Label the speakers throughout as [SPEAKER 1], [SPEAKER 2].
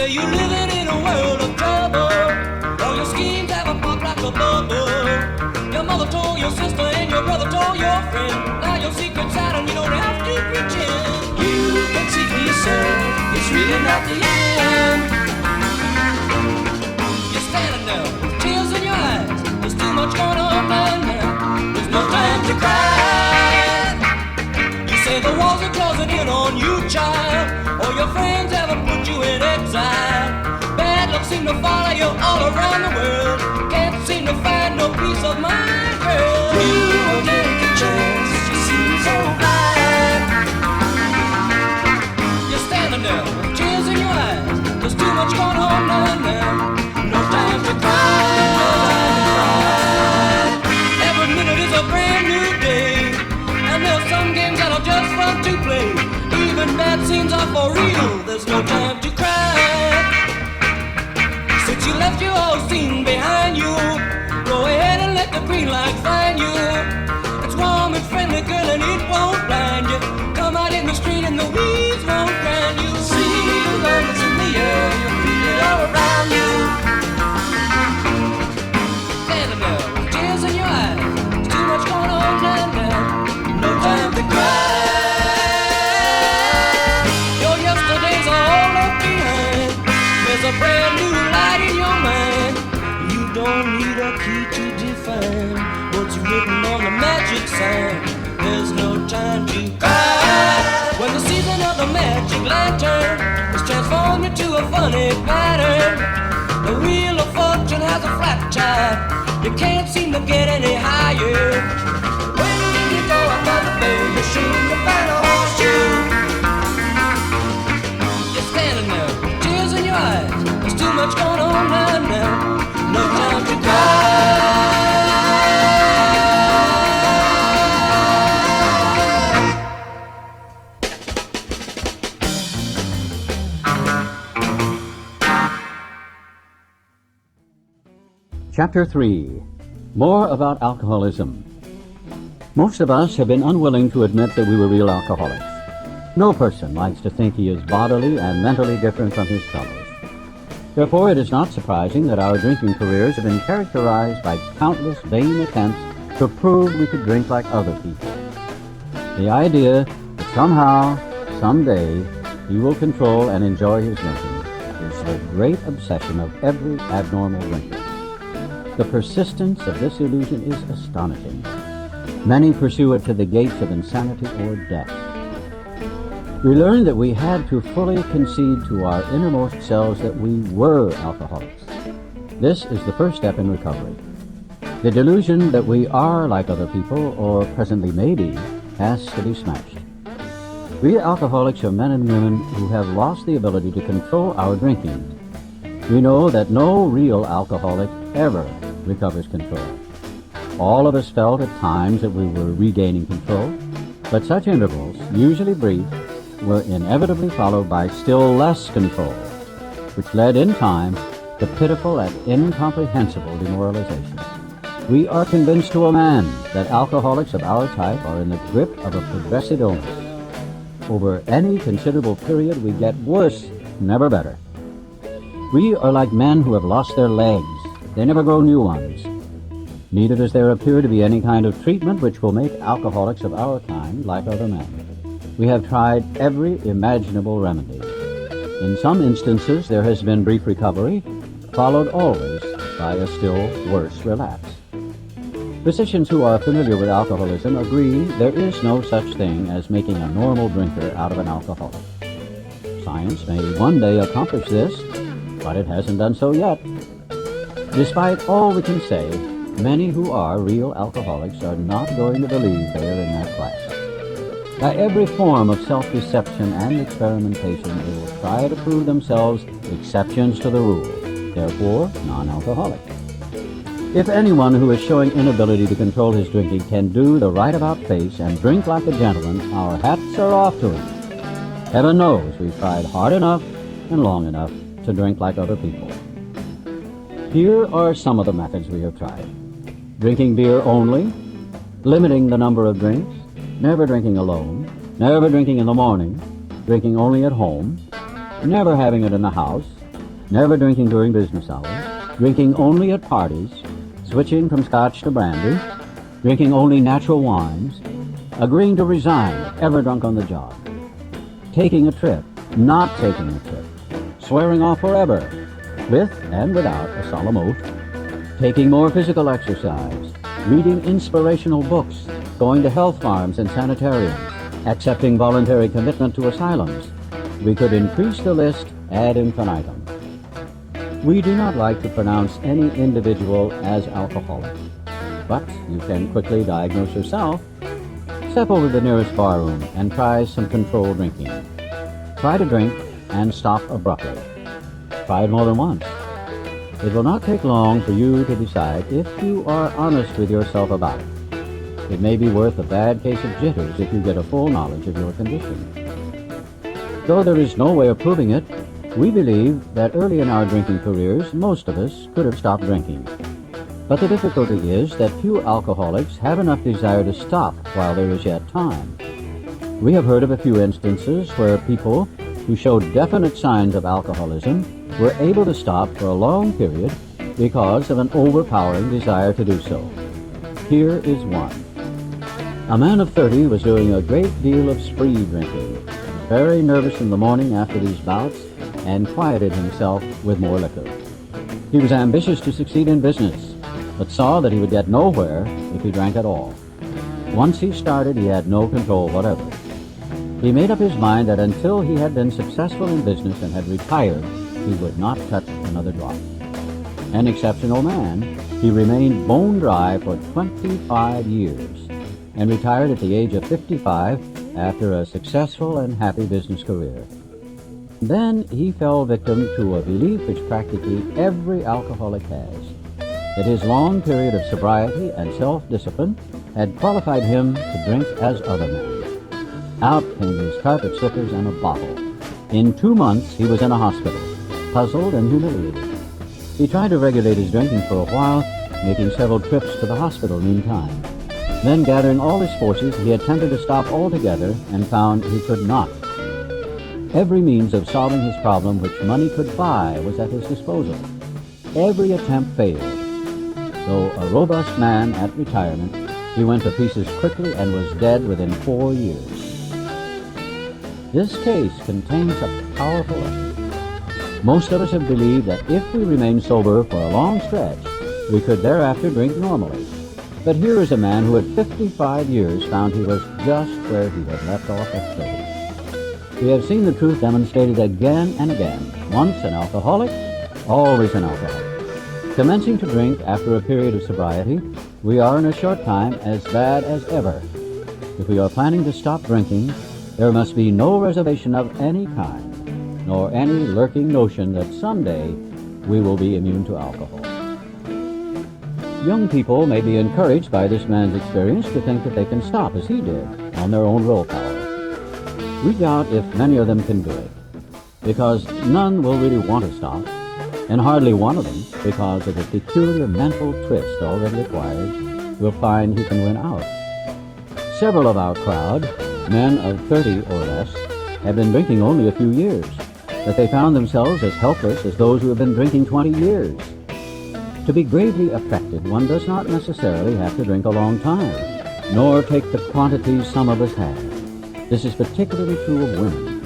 [SPEAKER 1] say you're living in a world of trouble. All your schemes have a pop like a bubble. Your mother told your sister and your brother told your friend. Now your secret's out and you don't have to pretend. You can see for yourself, it's really not the end. You're standing there with tears in your eyes. There's too much going on down there. There's no time to cry. You say the walls are closing in on you, child. Or your friends haven't put you in exile. Bad luck seem to follow you all around the world. Can't seem to find no peace of mind, girl. You will take a chance, you seem so blind. You're standing there with tears in your eyes. There's too much going on down there. No time to cry. Every minute is a brand new day. And there's some games that are just fun to play. Even bad scenes are for real. There's no time to cry. Since you left your old scene behind you, go ahead and let the green light find you. It's warm and friendly, girl, and it won't blind you. Come out in the street and the weeds won't grind you. See the moments in the air, you feel it all around you. Standing there with tears in your eyes. There's too much going on down there. No time to cry. Your yesterdays are all left behind. There's a brand new light in your mind. You don't need a key to define what's written on the magic sign. There's no time to cry. When the season of the magic lantern is transformed into a funny pattern, the wheel of fortune has a flat tire. You can't seem to get any higher. When you go another day, you're sure to find a horseshoe. You're standing there with tears in your eyes. There's too much going on right now. No time to cry.
[SPEAKER 2] Chapter 3. More about alcoholism. Most of us have been unwilling to admit that we were real alcoholics. No person likes to think he is bodily and mentally different from his fellows. Therefore, it is not surprising that our drinking careers have been characterized by countless vain attempts to prove we could drink like other people. The idea that somehow, someday, he will control and enjoy his drinking is the great obsession of every abnormal drinker. The persistence of this illusion is astonishing. Many pursue it to the gates of insanity or death. We learned that we had to fully concede to our innermost selves that we were alcoholics. This is the first step in recovery. The delusion that we are like other people, or presently may be, has to be smashed. We alcoholics are men and women who have lost the ability to control our drinking. We know that no real alcoholic ever recovers control. All of us felt at times that we were regaining control, but such intervals, usually brief, were inevitably followed by still less control, which led in time to pitiful and incomprehensible demoralization. We are convinced to a man that alcoholics of our type are in the grip of a progressive illness. Over any considerable period, we get worse, never better. We are like men who have lost their legs. They never grow new ones. Neither does there appear to be any kind of treatment which will make alcoholics of our kind like other men. We have tried every imaginable remedy. In some instances, there has been brief recovery, followed always by a still worse relapse. Physicians who are familiar with alcoholism agree there is no such thing as making a normal drinker out of an alcoholic. Science may one day accomplish this, but it hasn't done so yet. Despite all we can say, many who are real alcoholics are not going to believe they are in that class. By every form of self-deception and experimentation, they will try to prove themselves exceptions to the rule, therefore non-alcoholic. If anyone who is showing inability to control his drinking can do the right about face and drink like a gentleman, our hats are off to him. Heaven knows we've tried hard enough and long enough to drink like other people. Here are some of the methods we have tried. Drinking beer only, limiting the number of drinks, never drinking alone, never drinking in the morning, drinking only at home, never having it in the house, never drinking during business hours, drinking only at parties, switching from scotch to brandy, drinking only natural wines, agreeing to resign if ever drunk on the job, taking a trip, not taking a trip, swearing off forever, with and without a solemn oath, taking more physical exercise, reading inspirational books, going to health farms and sanitariums, accepting voluntary commitment to asylums. We could increase the list ad infinitum. We do not like to pronounce any individual as alcoholic, but you can quickly diagnose yourself. Step over to the nearest barroom and try some controlled drinking. Try to drink and stop abruptly. Try it more than once. It will not take long for you to decide if you are honest with yourself about it. It may be worth a bad case of jitters if you get a full knowledge of your condition. Though there is no way of proving it, we believe that early in our drinking careers, most of us could have stopped drinking. But the difficulty is that few alcoholics have enough desire to stop while there is yet time. We have heard of a few instances where people who showed definite signs of alcoholism were able to stop for a long period because of an overpowering desire to do so. Here is one. A man of 30 was doing a great deal of spree drinking, very nervous in the morning after these bouts, and quieted himself with more liquor. He was ambitious to succeed in business, but saw that he would get nowhere if he drank at all. Once he started, he had no control whatever. He made up his mind that until he had been successful in business and had retired, he would not touch another drop. An exceptional man, he remained bone dry for 25 years and retired at the age of 55 after a successful and happy business career. Then he fell victim to a belief which practically every alcoholic has, that his long period of sobriety and self-discipline had qualified him to drink as other men. Out came his carpet slippers and a bottle. In 2 months he was in a hospital, puzzled and humiliated. He tried to regulate his drinking for a while, making several trips to the hospital meantime. Then, gathering all his forces, he attempted to stop altogether and found he could not. Every means of solving his problem which money could buy was at his disposal. Every attempt failed. Though a robust man at retirement, he went to pieces quickly and was dead within 4 years. This case contains a powerful lesson. Most of us have believed that if we remain sober for a long stretch, we could thereafter drink normally. But here is a man who at 55 years found he was just where he had left off at 30. We have seen the truth demonstrated again and again. Once an alcoholic, always an alcoholic. Commencing to drink after a period of sobriety, we are in a short time as bad as ever. If we are planning to stop drinking, there must be no reservation of any kind, nor any lurking notion that someday we will be immune to alcohol. Young people may be encouraged by this man's experience to think that they can stop as he did on their own willpower. We doubt if many of them can do it, because none will really want to stop, and hardly one of them, because of the peculiar mental twist already acquired, will find he can win out. Several of our crowd, men of 30 or less, have been drinking only a few years, but they found themselves as helpless as those who have been drinking 20 years. To be gravely affected, one does not necessarily have to drink a long time, nor take the quantities some of us have. This is particularly true of women.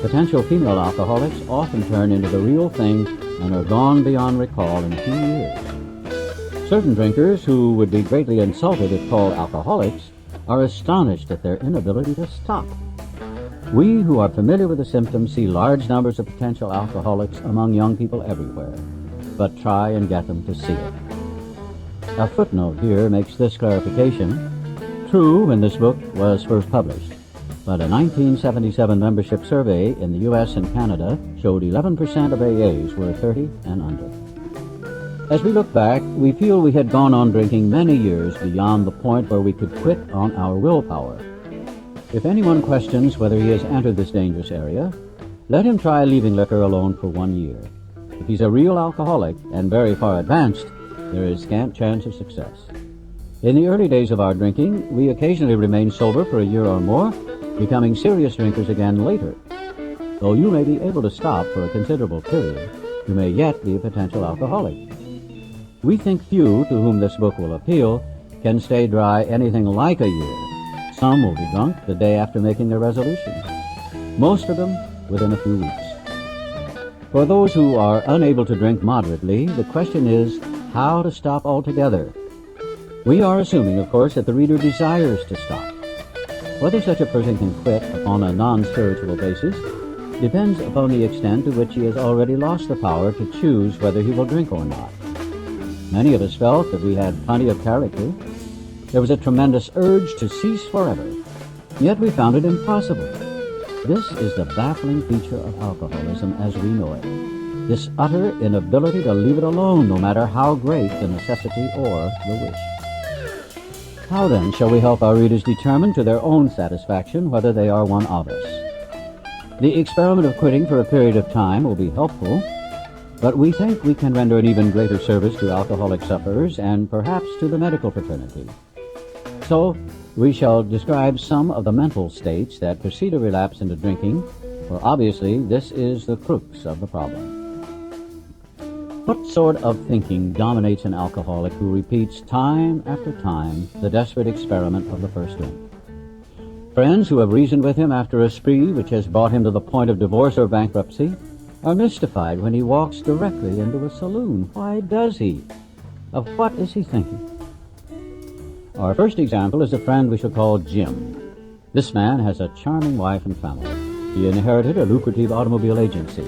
[SPEAKER 2] Potential female alcoholics often turn into the real thing and are gone beyond recall in a few years. Certain drinkers who would be greatly insulted if called alcoholics are astonished at their inability to stop. We who are familiar with the symptoms see large numbers of potential alcoholics among young people everywhere, but try and get them to see it. A footnote here makes this clarification. True, when this book was first published, but a 1977 membership survey in the U.S. and Canada showed 11% of AAs were 30 and under. As we look back, we feel we had gone on drinking many years beyond the point where we could quit on our willpower. If anyone questions whether he has entered this dangerous area, let him try leaving liquor alone for 1 year. If he's a real alcoholic and very far advanced, there is scant chance of success. In the early days of our drinking, we occasionally remained sober for a year or more, becoming serious drinkers again later. Though you may be able to stop for a considerable period, you may yet be a potential alcoholic. We think few to whom this book will appeal can stay dry anything like a year. Some will be drunk the day after making their resolution. Most of them within a few weeks. For those who are unable to drink moderately, the question is how to stop altogether. We are assuming, of course, that the reader desires to stop. Whether such a person can quit upon a non-spiritual basis depends upon the extent to which he has already lost the power to choose whether he will drink or not. Many of us felt that we had plenty of character. There was a tremendous urge to cease forever, yet we found it impossible. This is the baffling feature of alcoholism as we know it, this utter inability to leave it alone no matter how great the necessity or the wish. How then shall we help our readers determine to their own satisfaction whether they are one of us? The experiment of quitting for a period of time will be helpful, but we think we can render an even greater service to alcoholic sufferers and perhaps to the medical fraternity. So, we shall describe some of the mental states that precede a relapse into drinking, for obviously this is the crux of the problem. What sort of thinking dominates an alcoholic who repeats time after time the desperate experiment of the first drink? Friends who have reasoned with him after a spree which has brought him to the point of divorce or bankruptcy are mystified when he walks directly into a saloon. Why does he? Of what is he thinking? Our first example is a friend we shall call Jim. This man has a charming wife and family. He inherited a lucrative automobile agency.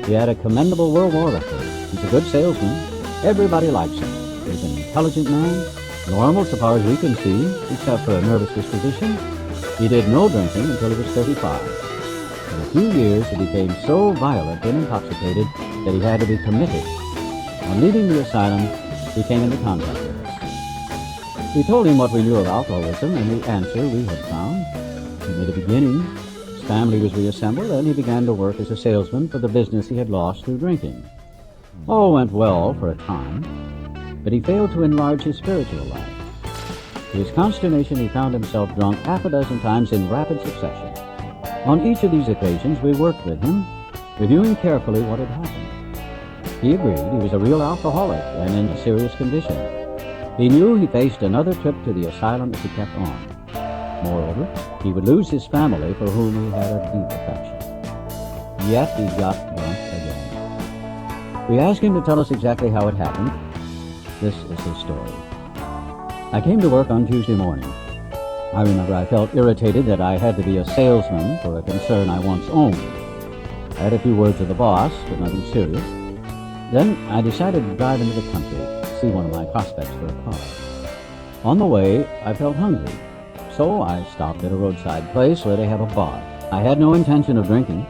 [SPEAKER 2] He had a commendable World War record. He's a good salesman. Everybody likes him. He's an intelligent man, normal so far as we can see, except for a nervous disposition. He did no drinking until he was 35. In a few years, he became so violent and intoxicated that he had to be committed. On leaving the asylum, he came into contact with us. We told him what we knew of alcoholism and the answer we had found. He made a beginning. His family was reassembled, and he began to work as a salesman for the business he had lost through drinking. All went well for a time, but he failed to enlarge his spiritual life. To his consternation, he found himself drunk half a dozen times in rapid succession. On each of these occasions, we worked with him, reviewing carefully what had happened. He agreed he was a real alcoholic and in a serious condition. He knew he faced another trip to the asylum if he kept on. Moreover, he would lose his family for whom he had a deep affection. Yet he got drunk again. We asked him to tell us exactly how it happened. This is his story. I came to work on Tuesday morning. I remember I felt irritated that I had to be a salesman for a concern I once owned. I had a few words with the boss, but nothing serious. Then I decided to drive into the country to see one of my prospects for a car. On the way, I felt hungry, so I stopped at a roadside place where they have a bar. I had no intention of drinking.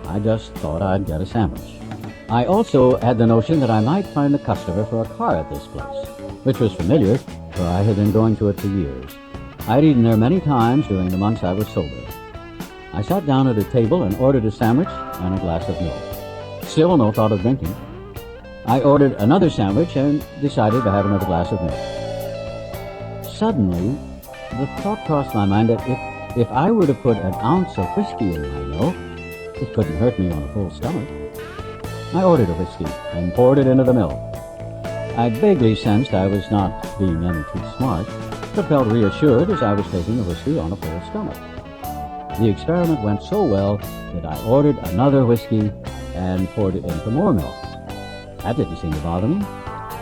[SPEAKER 2] I just thought I'd get a sandwich. I also had the notion that I might find a customer for a car at this place, which was familiar, for I had been going to it for years. I'd eaten there many times during the months I was sober. I sat down at a table and ordered a sandwich and a glass of milk. Still no thought of drinking. I ordered another sandwich and decided to have another glass of milk. Suddenly, the thought crossed my mind that if I were to put an ounce of whiskey in my milk, it couldn't hurt me on a full stomach. I ordered a whiskey and poured it into the milk. I vaguely sensed I was not being any too smart, but felt reassured as I was taking the whiskey on a full stomach. The experiment went so well that I ordered another whiskey and poured it into more milk. That didn't seem to bother me,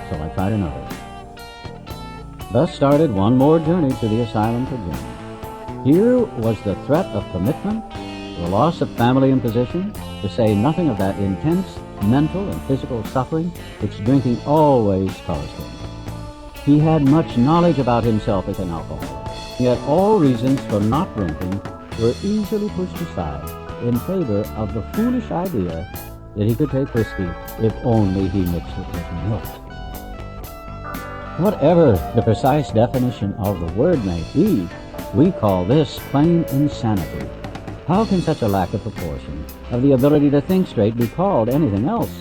[SPEAKER 2] so I tried another. Thus started one more journey to the asylum for Jim. Here was the threat of commitment, the loss of family and position, to say nothing of that intense mental and physical suffering which drinking always caused him. He had much knowledge about himself as an alcoholic, yet all reasons for not drinking were easily pushed aside in favor of the foolish idea that he could take whiskey if only he mixed it with milk. Whatever the precise definition of the word may be, we call this plain insanity. How can such a lack of proportion of the ability to think straight be called anything else?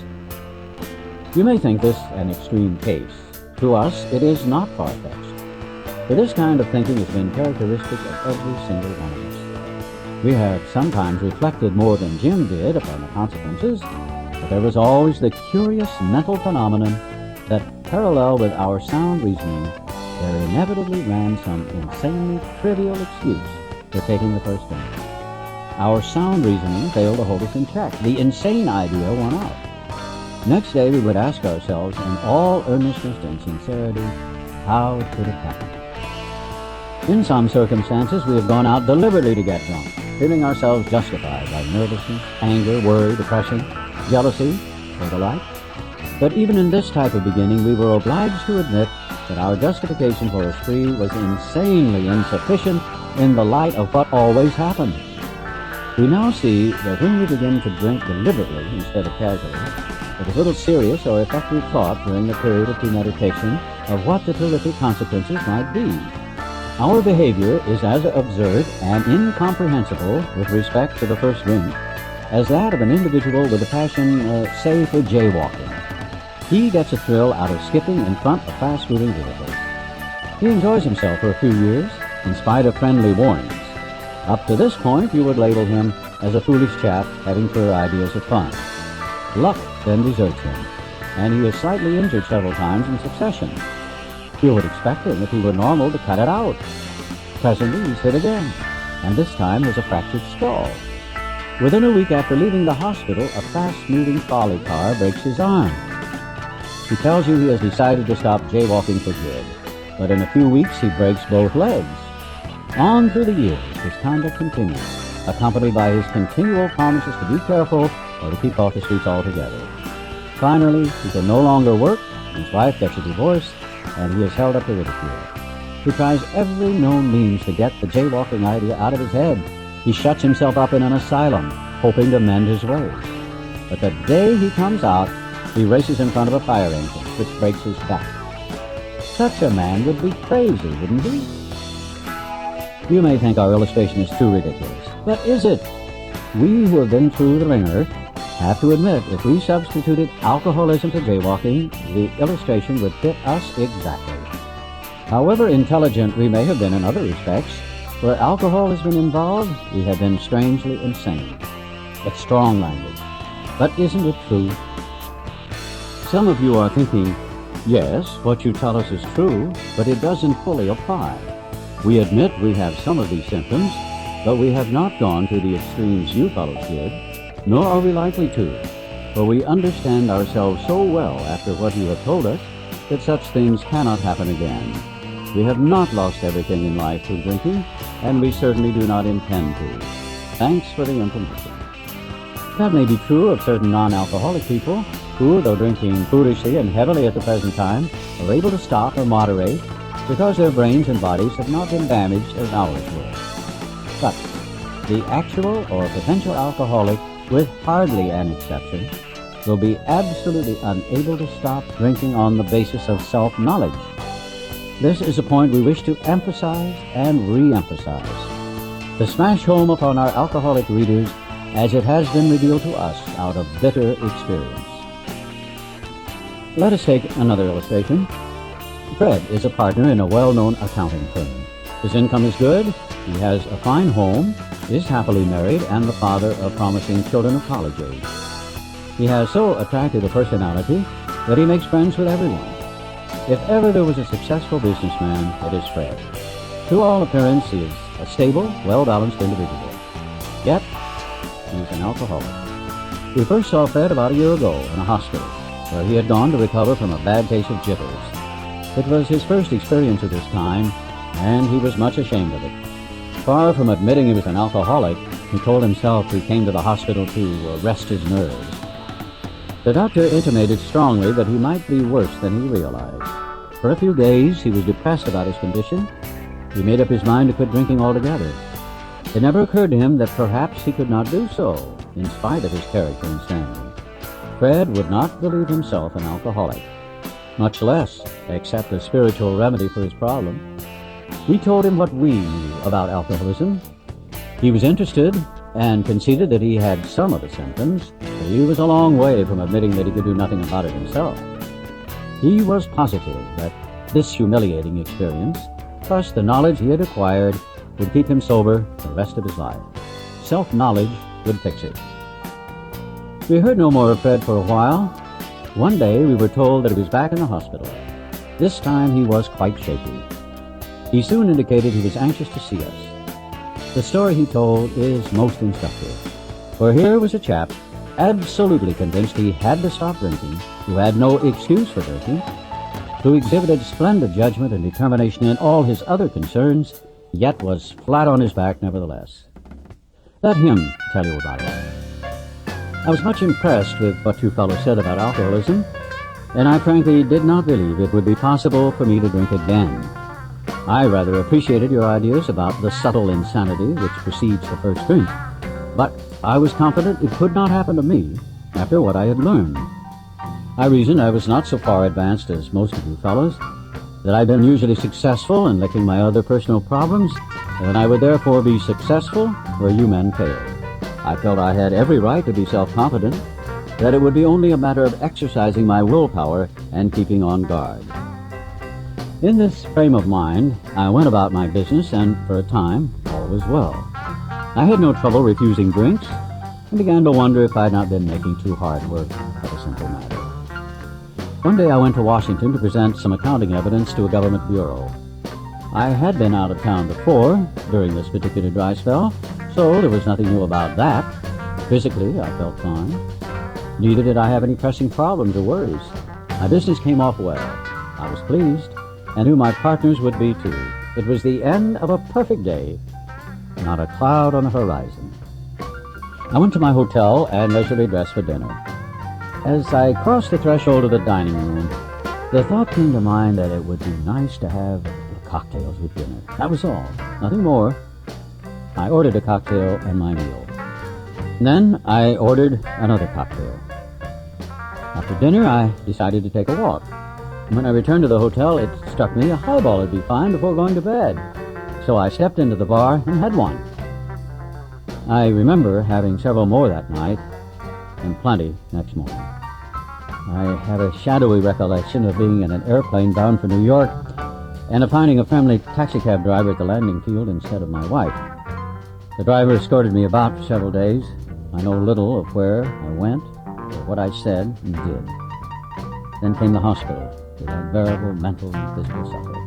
[SPEAKER 2] You may think this an extreme case. To us, it is not far-fetched. For this kind of thinking has been characteristic of every single one of us. We have sometimes reflected more than Jim did upon the consequences, But there was always the curious mental phenomenon that, parallel with our sound reasoning, there inevitably ran some insanely trivial excuse for taking the first drink. Our sound reasoning failed to hold us in check. The insane idea won out. Next day we would ask ourselves in all earnestness and sincerity, how could it happen? In some circumstances we have gone out deliberately to get drunk, feeling ourselves justified by nervousness, anger, worry, depression, jealousy, or the like. But even in this type of beginning, we were obliged to admit that our justification for a spree was insanely insufficient in the light of what always happened. We now see that when we begin to drink deliberately instead of casually, with a little serious or effective thought during the period of premeditation of what the terrific consequences might be, our behavior is as absurd and incomprehensible with respect to the first drink as that of an individual with a passion, say, for jaywalking. He gets a thrill out of skipping in front of fast-moving vehicles. He enjoys himself for a few years, in spite of friendly warnings. Up to this point, you would label him as a foolish chap having clear ideas of fun. Luck then deserts him, and he is slightly injured several times in succession. You would expect him, if he were normal, to cut it out. Presently, he's hit again, and this time has a fractured skull. Within a week after leaving the hospital, a fast-moving trolley car breaks his arm. He tells you he has decided to stop jaywalking for good, but in a few weeks he breaks both legs. On through the years, his conduct continues, accompanied by his continual promises to be careful or to keep off the streets altogether. Finally, he can no longer work, his wife gets a divorce, and he is held up to ridicule. He tries every known means to get the jaywalking idea out of his head. He shuts himself up in an asylum, hoping to mend his ways. But the day he comes out, he races in front of a fire engine, which breaks his back. Such a man would be crazy, wouldn't he? You may think our illustration is too ridiculous, but is it? We who have been through the ringer have to admit if we substituted alcoholism for jaywalking, the illustration would fit us exactly. However intelligent we may have been in other respects, where alcohol has been involved, we have been strangely insane. It's strong language. But isn't it true? Some of you are thinking, yes, what you tell us is true, but it doesn't fully apply. We admit we have some of these symptoms, but we have not gone to the extremes you fellows did, nor are we likely to, for we understand ourselves so well after what you have told us that such things cannot happen again. We have not lost everything in life through drinking, and we certainly do not intend to. Thanks for the information. That may be true of certain non-alcoholic people who, though drinking foolishly and heavily at the present time, are able to stop or moderate because their brains and bodies have not been damaged as ours were. But the actual or potential alcoholic, with hardly an exception, will be absolutely unable to stop drinking on the basis of self-knowledge. This is a point we wish to emphasize and re-emphasize, to smash home upon our alcoholic readers as it has been revealed to us out of bitter experience. Let us take another illustration. Fred is a partner in a well-known accounting firm. His income is good, he has a fine home, is happily married, and the father of promising children of college age. He has so attractive a personality that he makes friends with everyone. If ever there was a successful businessman, it is Fred. To all appearance, he is a stable, well-balanced individual. Yet, he is an alcoholic. We first saw Fred about a year ago in a hospital, where he had gone to recover from a bad case of jitters. It was his first experience of this kind, and he was much ashamed of it. Far from admitting he was an alcoholic, he told himself he came to the hospital to rest his nerves. The doctor intimated strongly that he might be worse than he realized. For a few days, he was depressed about his condition. He made up his mind to quit drinking altogether. It never occurred to him that perhaps he could not do so, in spite of his character and standing. Fred would not believe himself an alcoholic, much less accept a spiritual remedy for his problem. We told him what we knew about alcoholism. He was interested and conceded that he had some of the symptoms, but he was a long way from admitting that he could do nothing about it himself. He was positive that this humiliating experience, plus the knowledge he had acquired, would keep him sober the rest of his life. Self-knowledge would fix it. We heard no more of Fred for a while. One day we were told that he was back in the hospital. This time he was quite shaky. He soon indicated he was anxious to see us. The story he told is most instructive. For here was a chap absolutely convinced he had to stop drinking, who had no excuse for drinking, who exhibited splendid judgment and determination in all his other concerns, yet was flat on his back nevertheless. Let him tell you about it. I was much impressed with what you fellows said about alcoholism, and I frankly did not believe it would be possible for me to drink again. I rather appreciated your ideas about the subtle insanity which precedes the first drink, but I was confident it could not happen to me after what I had learned. I reasoned I was not so far advanced as most of you fellows, that I'd been usually successful in licking my other personal problems, and I would therefore be successful where you men failed. I felt I had every right to be self-confident, that it would be only a matter of exercising my willpower and keeping on guard. In this frame of mind, I went about my business, and for a time, all was well. I had no trouble refusing drinks, and began to wonder if I had not been making too hard work of a simple matter. One day I went to Washington to present some accounting evidence to a government bureau. I had been out of town before, during this particular dry spell, so there was nothing new about that. Physically, I felt fine. Neither did I have any pressing problems or worries. My business came off well. I was pleased, and knew my partners would be too. It was the end of a perfect day. Not a cloud on the horizon. I went to my hotel and leisurely dressed for dinner. As I crossed the threshold of the dining room, the thought came to mind that it would be nice to have cocktails with dinner. That was all. Nothing more. I ordered a cocktail and my meal. Then I ordered another cocktail. After dinner, I decided to take a walk. When I returned to the hotel, it struck me a highball would be fine before going to bed. So I stepped into the bar and had one. I remember having several more that night, and plenty next morning. I have a shadowy recollection of being in an airplane bound for New York, and of finding a friendly taxicab driver at the landing field instead of my wife. The driver escorted me about for several days. I know little of where I went, or what I said and did. Then came the hospital, with unbearable mental and physical suffering.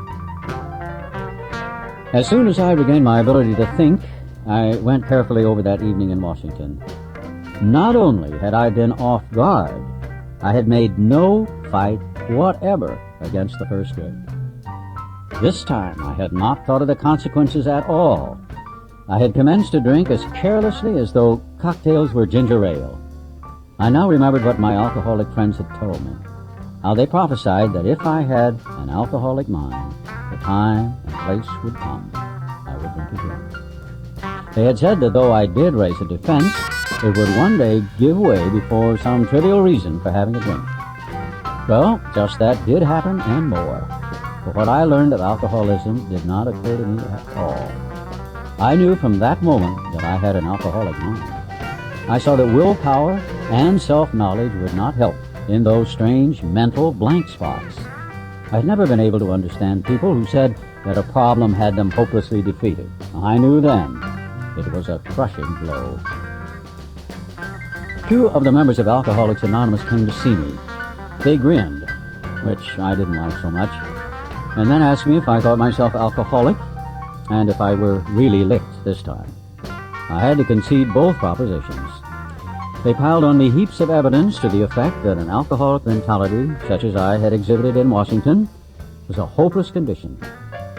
[SPEAKER 2] As soon as I regained my ability to think, I went carefully over that evening in Washington. Not only had I been off guard, I had made no fight whatever against the first drink. This time I had not thought of the consequences at all. I had commenced to drink as carelessly as though cocktails were ginger ale. I now remembered what my alcoholic friends had told me, how they prophesied that if I had an alcoholic mind, the time and place would come I would drink again. They had said that though I did raise a defense, it would one day give way before some trivial reason for having a drink. Well, just that did happen and more. For what I learned of alcoholism did not occur to me at all. I knew from that moment that I had an alcoholic mind. I saw that willpower and self-knowledge would not help in those strange mental blank spots. I had never been able to understand people who said that a problem had them hopelessly defeated. I knew then it was a crushing blow. Two of the members of Alcoholics Anonymous came to see me. They grinned, which I didn't like so much, and then asked me if I thought myself alcoholic and if I were really licked this time. I had to concede both propositions. They piled on me heaps of evidence to the effect that an alcoholic mentality, such as I had exhibited in Washington, was a hopeless condition.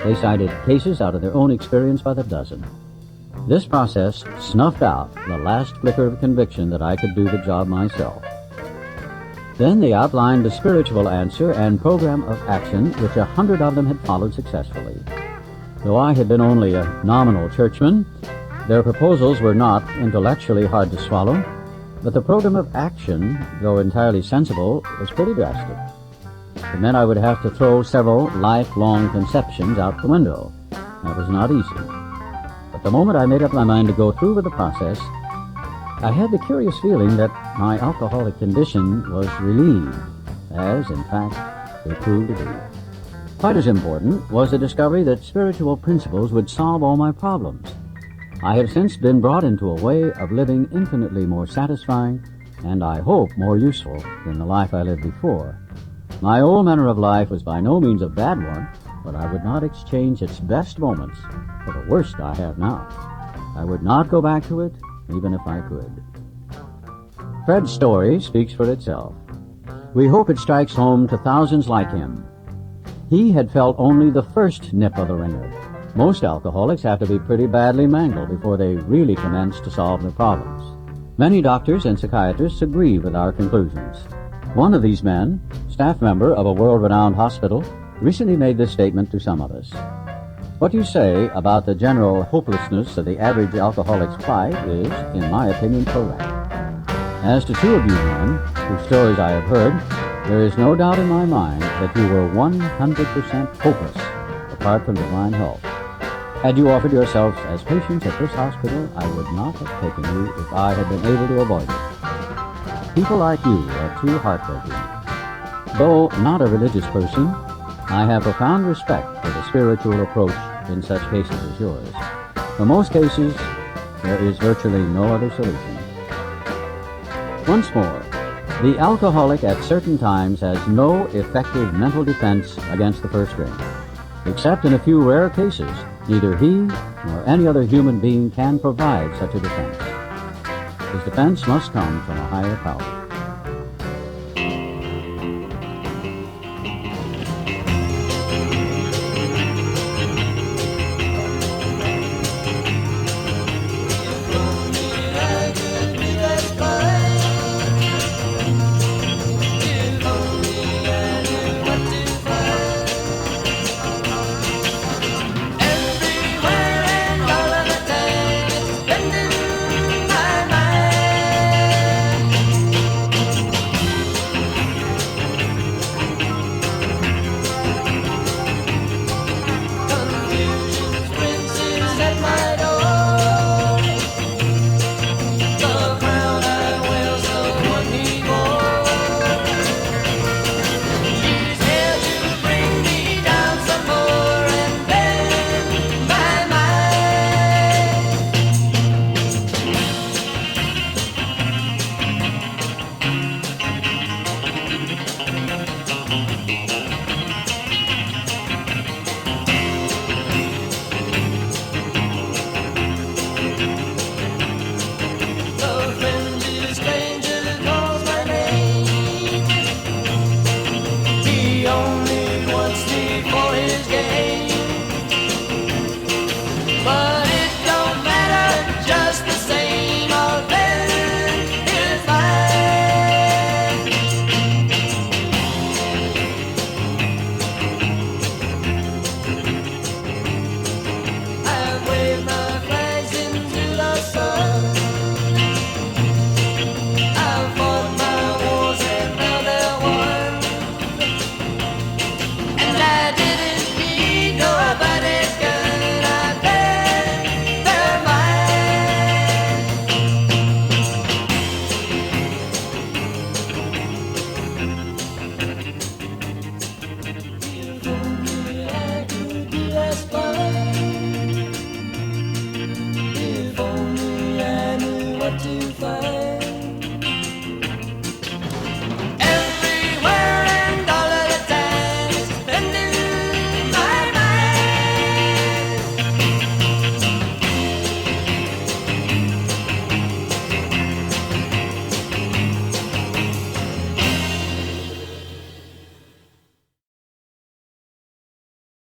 [SPEAKER 2] They cited cases out of their own experience by the dozen. This process snuffed out the last flicker of conviction that I could do the job myself. Then they outlined the spiritual answer and program of action which 100 of them had followed successfully. Though I had been only a nominal churchman, their proposals were not intellectually hard to swallow, but the program of action, though entirely sensible, was pretty drastic. It meant I would have to throw several lifelong conceptions out the window. That was not easy. But the moment I made up my mind to go through with the process, I had the curious feeling that my alcoholic condition was relieved, as, in fact, it proved to be. Quite as important was the discovery that spiritual principles would solve all my problems. I have since been brought into a way of living infinitely more satisfying and I hope more useful than the life I lived before. My old manner of life was by no means a bad one, but I would not exchange its best moments for the worst I have now. I would not go back to it, even if I could. Fred's story speaks for itself. We hope it strikes home to thousands like him. He had felt only the first nip of the ringer. Most alcoholics have to be pretty badly mangled before they really commence to solve their problems. Many doctors and psychiatrists agree with our conclusions. One of these men, staff member of a world-renowned hospital, recently made this statement to some of us. What you say about the general hopelessness of the average alcoholic's plight is, in my opinion, correct. As to two of you men, whose stories I have heard, there is no doubt in my mind that you were 100% hopeless, apart from divine help. Had you offered yourselves as patients at this hospital, I would not have taken you if I had been able to avoid it. People like you are too heartbreaking. Though not a religious person, I have profound respect for the spiritual approach in such cases as yours. For most cases, there is virtually no other solution. Once more, the alcoholic at certain times has no effective mental defense against the first drink. Except in a few rare cases, neither he nor any other human being can provide such a defense. His defense must come from a higher power.
[SPEAKER 1] To find